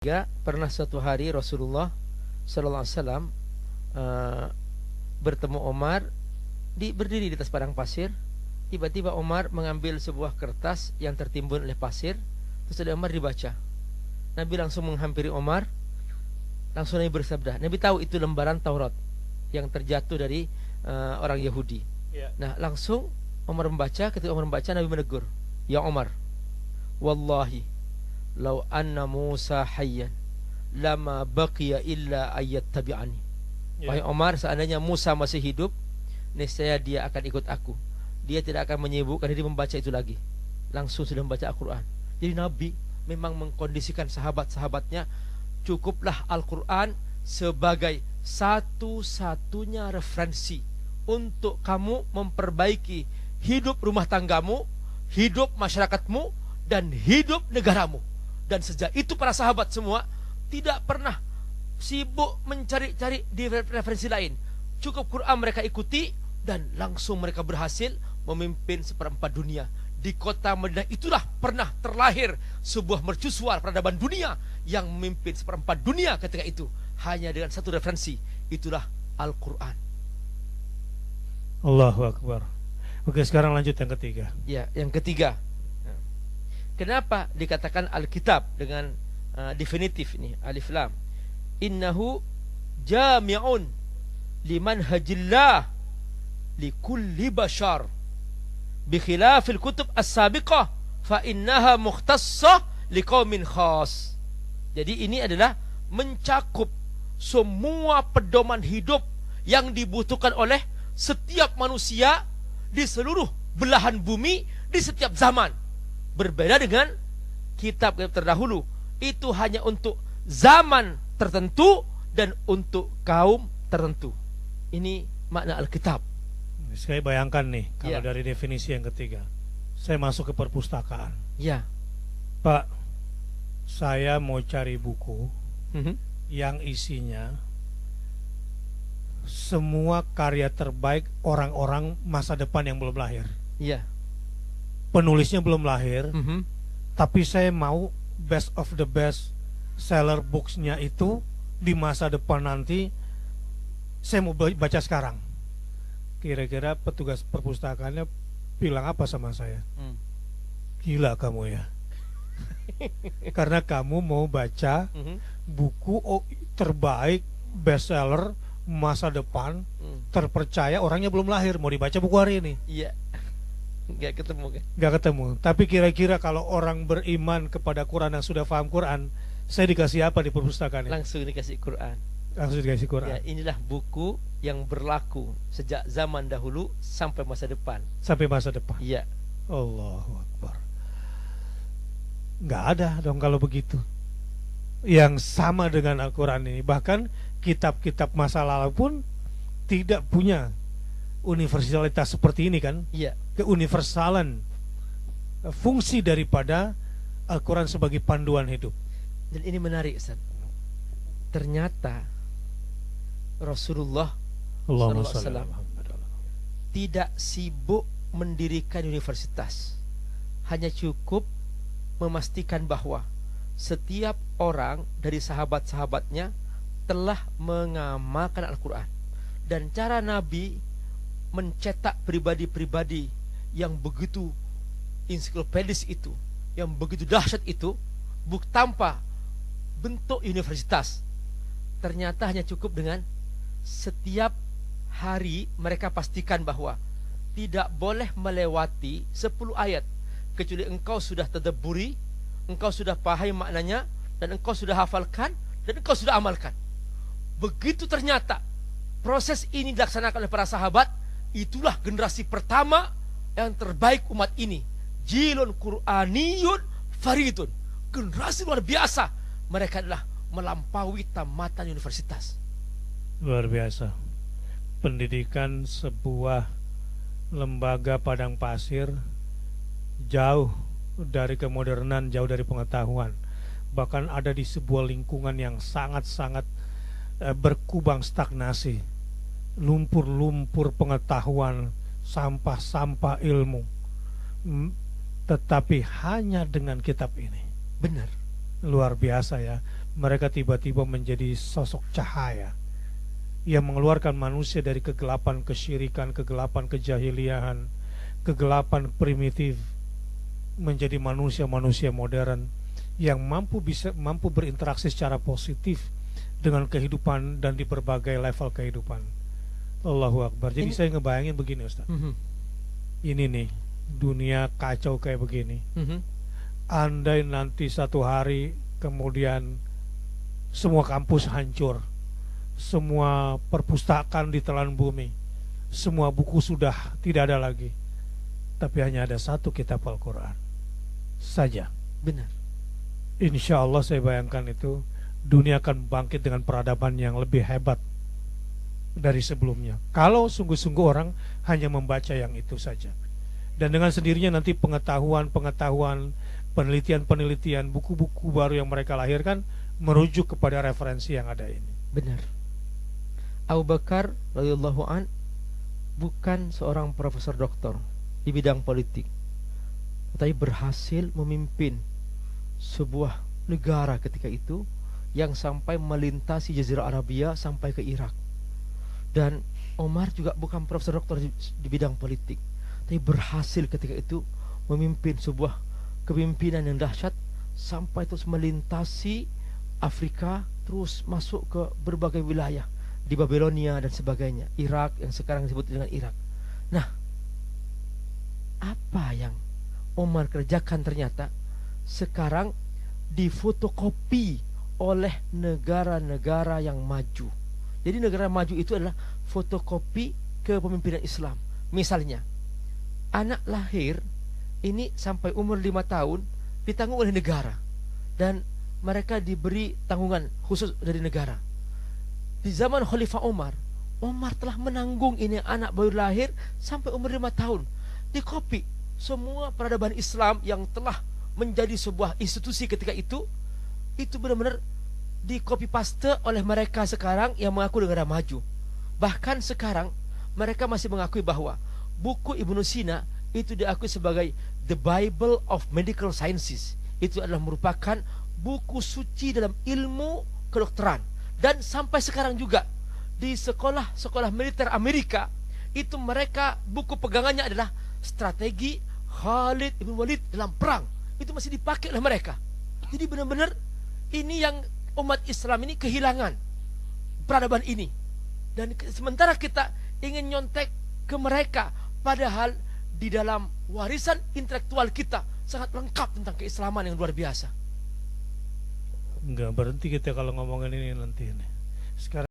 Ya, pernah suatu hari Rasulullah Sallallahu Alaihi Wasallam bertemu Omar berdiri di atas padang pasir. Tiba-tiba Omar mengambil sebuah kertas yang tertimbun oleh pasir. Terus oleh Omar dibaca. Nabi langsung menghampiri Omar. Langsung Nabi bersabda. Nabi tahu itu lembaran Taurat yang terjatuh dari orang Yahudi. Nah, langsung Omar membaca. Ketika Omar membaca, Nabi menegur, "Ya Omar, wallahi lau anna Musa hayyan lama baqiya illa ayat tabi'ani." Wahai Omar, seandainya Musa masih hidup, niscaya dia akan ikut aku. Dia tidak akan menyibukkan diri membaca itu lagi. Langsung sudah membaca Al-Quran. Jadi Nabi memang mengkondisikan sahabat-sahabatnya, cukuplah Al-Quran sebagai satu-satunya referensi untuk kamu memperbaiki hidup rumah tanggamu, hidup masyarakatmu, dan hidup negaramu. Dan sejak itu para sahabat semua tidak pernah sibuk mencari-cari di referensi lain. Cukup Quran mereka ikuti, dan langsung mereka berhasil memimpin seperempat dunia. Di kota Madinah itulah pernah terlahir sebuah mercusuar peradaban dunia yang memimpin seperempat dunia ketika itu, hanya dengan satu referensi, itulah Al-Quran. Allahu Akbar. Oke, sekarang lanjut yang ketiga. Ya, yang ketiga. Kenapa dikatakan Alkitab dengan definitif ini, alif lam? Innahu jami'un liman hajillah likulli bashar bikhilafil kutub as-sabiqah fa innaha mukhtassah liqaumin khas. Jadi ini adalah mencakup semua pedoman hidup yang dibutuhkan oleh setiap manusia di seluruh belahan bumi di setiap zaman. Berbeda dengan kitab terdahulu, itu hanya untuk zaman tertentu dan untuk kaum tertentu. Ini makna Alkitab. Saya bayangkan nih, kalau dari definisi yang ketiga, saya masuk ke perpustakaan. Ya. Pak, saya mau cari buku yang isinya semua karya terbaik orang-orang masa depan yang belum lahir. Iya. Penulisnya belum lahir, tapi saya mau best of the best seller books-nya itu di masa depan nanti. Saya mau baca sekarang. Kira-kira petugas perpustakaannya bilang apa sama saya? Gila kamu ya. Karena kamu mau baca buku terbaik bestseller masa depan terpercaya, orangnya belum lahir, mau dibaca buku hari ini. Iya. Gak ketemu kan? Gak ketemu. Tapi kira-kira kalau orang beriman kepada Quran yang sudah paham Quran, saya dikasih apa di perpustakaan ini? Langsung dikasih Quran. Langsung dikasih Quran. Ya, inilah buku yang berlaku sejak zaman dahulu sampai masa depan. Sampai masa depan. Iya. Allahu Akbar. Nggak ada dong kalau begitu yang sama dengan Al-Quran ini. Bahkan kitab-kitab masa lalu pun tidak punya universalitas seperti ini kan. Iya. Keuniversalan fungsi daripada Al-Quran sebagai panduan hidup. Dan ini menarik, Ustaz. Ternyata Rasulullah SAW tidak sibuk mendirikan universitas. Hanya cukup memastikan bahwa setiap orang dari sahabat-sahabatnya telah mengamalkan Al-Quran. Dan cara Nabi mencetak pribadi-pribadi yang begitu ensiklopedis itu, yang begitu dahsyat itu, tanpa bentuk universitas. Ternyata hanya cukup dengan setiap hari mereka pastikan bahwa tidak boleh melewati 10 ayat kecuali engkau sudah tadabburi, engkau sudah pahami maknanya, dan engkau sudah hafalkan, dan engkau sudah amalkan. Begitu ternyata proses ini dilaksanakan oleh para sahabat, itulah generasi pertama yang terbaik umat ini. Jilun Qur'aniyun faridun. Generasi luar biasa. Mereka adalah melampaui tamatan universitas. Luar biasa. Pendidikan sebuah lembaga padang pasir jauh dari kemodernan, jauh dari pengetahuan. Bahkan ada di sebuah lingkungan yang sangat-sangat berkubang stagnasi. Lumpur-lumpur pengetahuan, sampah-sampah ilmu. Tetapi hanya dengan kitab ini. Benar. Luar biasa ya. mereka tiba-tiba menjadi sosok cahaya yang mengeluarkan manusia dari kegelapan kesyirikan, kegelapan kejahiliahan, kegelapan primitif, menjadi manusia-manusia modern yang mampu berinteraksi secara positif dengan kehidupan dan di berbagai level kehidupan. Allahu Akbar. Jadi saya ngebayangin begini, Ustaz. Ini nih, dunia kacau kayak begini. Andai nanti satu hari kemudian semua kampus hancur, semua perpustakaan ditelan bumi, semua buku sudah tidak ada lagi, tapi hanya ada satu kitab Al-Quran saja. Benar. Insya Allah saya bayangkan itu dunia akan bangkit dengan peradaban yang lebih hebat dari sebelumnya, kalau sungguh-sungguh orang hanya membaca yang itu saja. Dan dengan sendirinya nanti pengetahuan, penelitian, buku-buku baru yang mereka lahirkan merujuk kepada referensi yang ada ini. Benar. Abu Bakar radhiyallahu an bukan seorang profesor doktor di bidang politik, tapi berhasil memimpin sebuah negara ketika itu yang sampai melintasi Jazirah Arabia sampai ke Irak. Dan Omar juga bukan profesor doktor di bidang politik, tapi berhasil ketika itu memimpin sebuah kepemimpinan yang dahsyat sampai terus melintasi Afrika, terus masuk ke berbagai wilayah di Babilonia dan sebagainya, Irak yang sekarang disebut dengan Irak. Nah, apa yang Omar kerjakan ternyata sekarang difotokopi oleh negara-negara yang maju. Jadi negara maju itu adalah fotokopi kepemimpinan Islam. Misalnya, anak lahir ini sampai umur 5 tahun ditanggung oleh negara, dan mereka diberi tanggungan khusus dari negara. Di zaman Khalifah Omar telah menanggung ini anak baru lahir sampai umur 5 tahun. Dikopi semua peradaban Islam yang telah menjadi sebuah institusi ketika itu benar-benar di copy paste oleh mereka sekarang yang mengaku negara maju. Bahkan sekarang mereka masih mengakui bahwa buku Ibnu Sina itu diakui sebagai the Bible of Medical Sciences. Itu adalah merupakan buku suci dalam ilmu kedokteran. Dan sampai sekarang juga di sekolah-sekolah militer Amerika itu mereka buku pegangannya adalah strategi Khalid ibn Walid dalam perang. Itu masih dipakai oleh mereka. Jadi benar-benar ini yang umat Islam ini kehilangan peradaban ini. Dan sementara kita ingin nyontek ke mereka, padahal di dalam warisan intelektual kita sangat lengkap tentang keislaman yang luar biasa. Enggak berhenti kita kalau ngomongin ini nanti. Sekarang